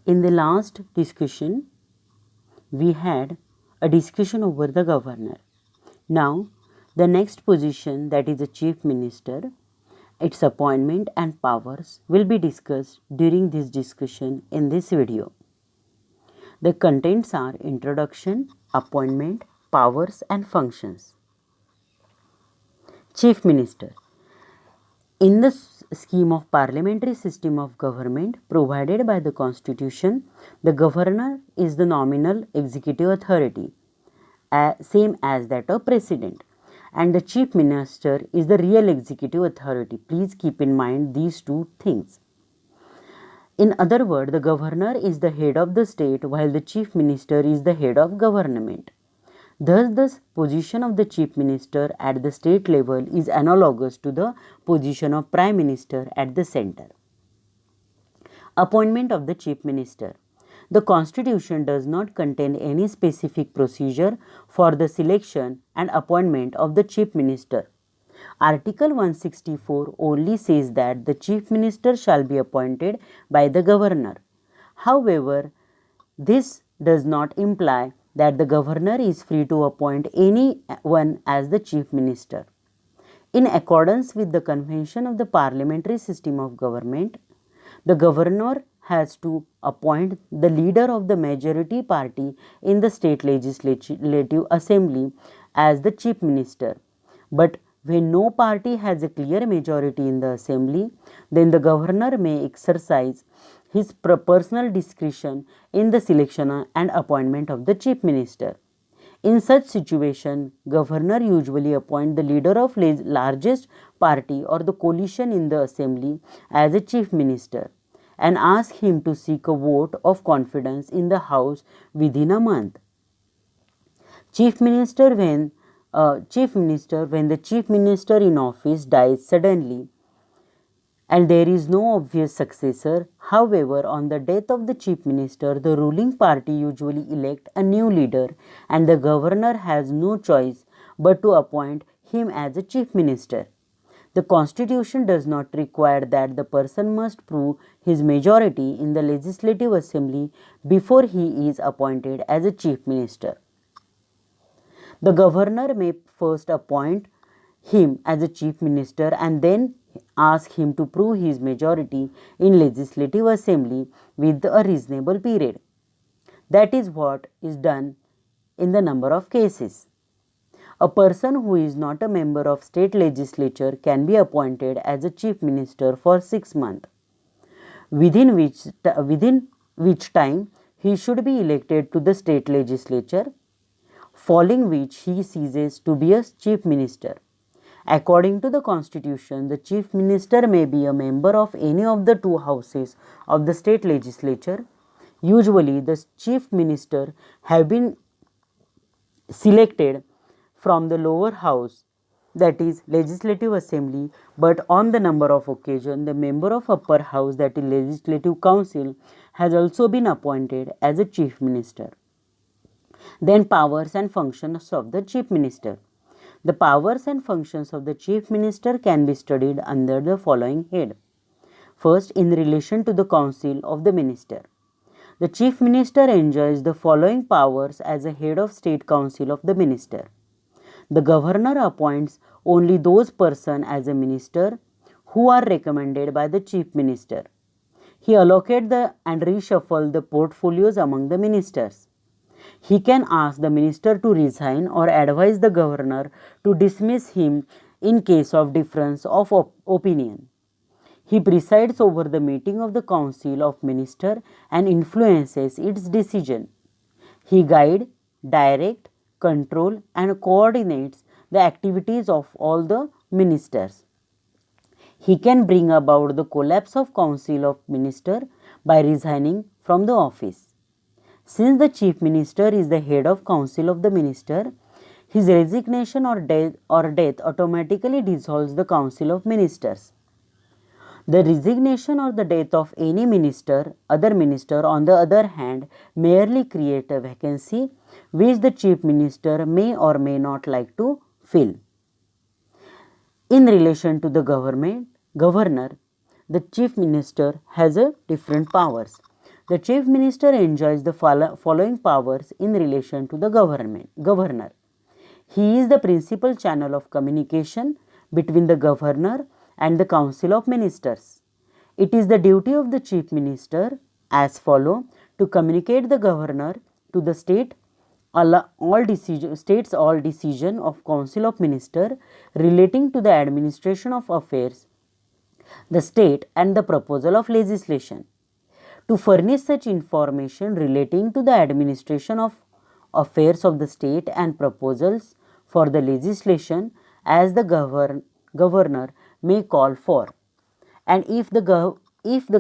In the last discussion, we had a discussion over the governor. Now, the next position, that is the chief minister, its appointment and powers will be discussed during this discussion in this video. The contents are introduction, appointment, powers and functions. Chief Minister. In the scheme of parliamentary system of government provided by the Constitution, the governor is the nominal executive authority, same as that of president, and the chief minister is the real executive authority. Please keep in mind these two things. In other words, the governor is the head of the state while the chief minister is the head of government. Thus, the position of the chief minister at the state level is analogous to the position of prime minister at the center. Appointment of the chief minister. The constitution does not contain any specific procedure for the selection and appointment of the chief minister. Article 164 only says that the chief minister shall be appointed by the governor. However, this does not imply that the governor is free to appoint anyone as the chief minister. In accordance with the convention of the parliamentary system of government, the governor has to appoint the leader of the majority party in the state legislative assembly as the chief minister. But when no party has a clear majority in the assembly, then the governor may exercise his personal discretion in the selection and appointment of the chief minister. In such situation, governor usually appoint the leader of largest party or the coalition in the assembly as a chief minister and ask him to seek a vote of confidence in the house within a month. Chief minister when the chief minister in office dies suddenly and there is no obvious successor. However, on the death of the chief minister, the ruling party usually elect a new leader and the governor has no choice but to appoint him as a chief minister. The constitution does not require that the person must prove his majority in the legislative assembly before he is appointed as a chief minister. The governor may first appoint him as a chief minister and then ask him to prove his majority in legislative assembly with a reasonable period. That is what is done in the number of cases. A person who is not a member of state legislature can be appointed as a chief minister for 6 months, within which time he should be elected to the state legislature, following which he ceases to be a chief minister. According to the constitution, the chief minister may be a member of any of the two houses of the state legislature. Usually, the chief minister have been selected from the lower house, that is legislative assembly, but on the number of occasions, the member of upper house, that is legislative council, has also been appointed as a chief minister. Then powers and functions of the chief minister. The powers and functions of the chief minister can be studied under the following head. First, in relation to the council of the minister. The chief minister enjoys the following powers as a head of state council of the minister. The governor appoints only those persons as a minister who are recommended by the chief minister. He allocates and reshuffles the portfolios among the ministers. He can ask the minister to resign or advise the governor to dismiss him in case of difference of opinion. He presides over the meeting of the council of ministers and influences its decision. He guides, directs, controls and coordinates the activities of all the ministers. He can bring about the collapse of council of ministers by resigning from the office. Since the chief minister is the head of council of the minister, his resignation or death automatically dissolves the council of ministers. The resignation or the death of any other minister, on the other hand, merely create a vacancy which the chief minister may or may not like to fill. In relation to the governor, the chief minister has different powers. The chief minister enjoys the following powers in relation to the governor. He is the principal channel of communication between the governor and the council of ministers. It is the duty of the chief minister as follow to communicate the governor to the states all decision of council of minister relating to the administration of affairs the state and the proposal of legislation. To furnish such information relating to the administration of affairs of the state and proposals for the legislation as the governor may call for, and if the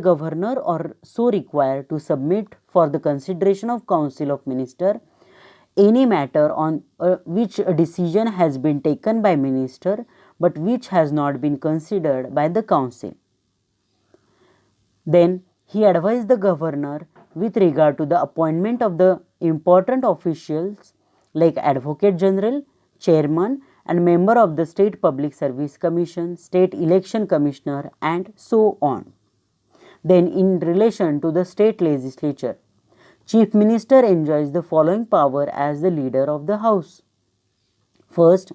governor or so required to submit for the consideration of council of minister any matter on which a decision has been taken by minister but which has not been considered by the council. Then he advised the governor with regard to the appointment of the important officials like Advocate General, Chairman and member of the State Public Service Commission, State Election Commissioner and so on. Then in relation to the state legislature, Chief Minister enjoys the following power as the leader of the House. First,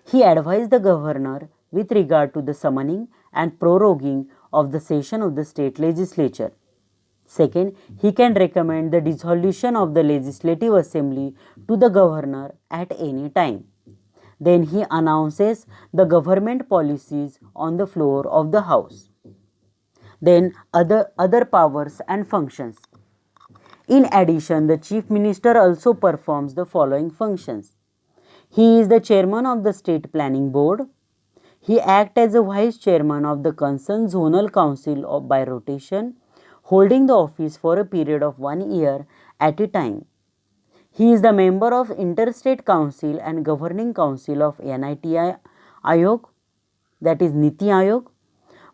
he advised the governor with regard to the summoning and proroguing of the session of the state legislature. Second, he can recommend the dissolution of the legislative assembly to the governor at any time. Then he announces the government policies on the floor of the House. Then other powers and functions. In addition, the Chief Minister also performs the following functions. He is the chairman of the State Planning Board. He acts as a vice chairman of the concerned zonal council by rotation, holding the office for a period of 1 year at a time. He is the member of Interstate Council and Governing Council of NITI Aayog, that is Niti Aayog,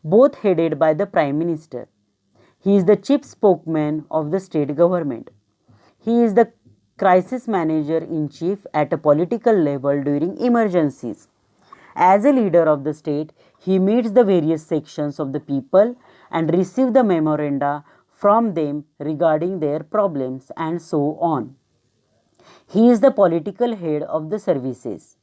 both headed by the Prime Minister. He is the chief spokesman of the state government. He is the crisis manager in chief at a political level during emergencies. As a leader of the state, he meets the various sections of the people and receives the memoranda from them regarding their problems and so on. He is the political head of the services.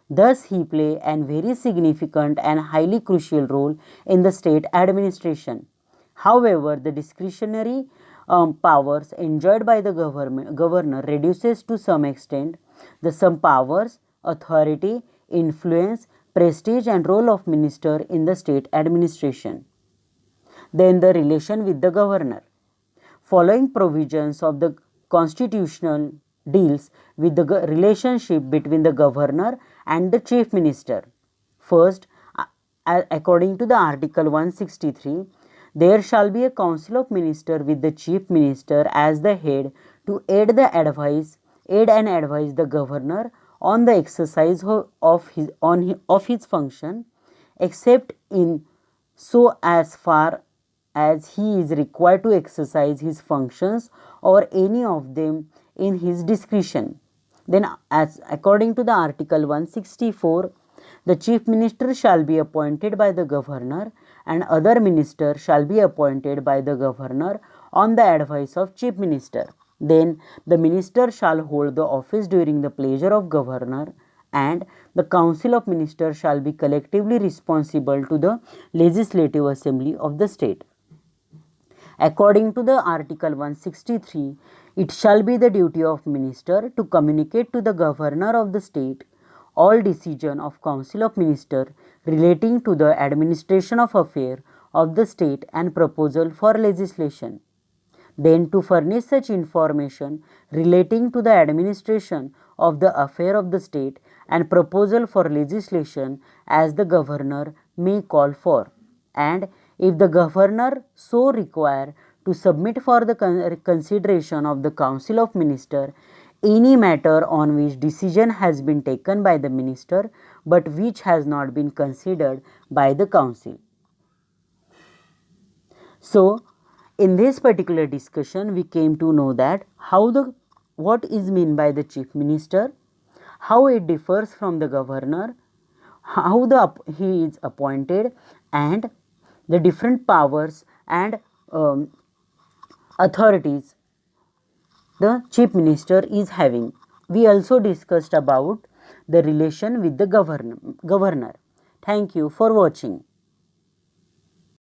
Thus, he plays a very significant and highly crucial role in the state administration. However, the discretionary powers enjoyed by the governor reduces to some extent the some powers, authority, influence, prestige and role of minister in the state administration. Then the relation with the governor. Following provisions of the constitutional deals with the relationship between the governor and the chief minister. First, according to the Article 163, there shall be a council of minister with the chief minister as the head to aid and advise the governor on the exercise of his function, except in so as far as he is required to exercise his functions or any of them in his discretion. Then, as according to the Article 164, the chief minister shall be appointed by the governor and other minister shall be appointed by the governor on the advice of chief minister. Then the minister shall hold the office during the pleasure of governor, and the council of ministers shall be collectively responsible to the legislative assembly of the state. According to the Article 163, it shall be the duty of minister to communicate to the governor of the state all decision of council of minister relating to the administration of affair of the state and proposal for legislation. Then to furnish such information relating to the administration of the affair of the state and proposal for legislation as the governor may call for, and if the governor so require, to submit for the consideration of the council of minister any matter on which decision has been taken by the minister but which has not been considered by the council. So, in this particular discussion, we came to know that what is meant by the chief minister, how it differs from the governor, how he is appointed, and the different powers and authorities the chief minister is having. We also discussed about the relation with the governor. Thank you for watching.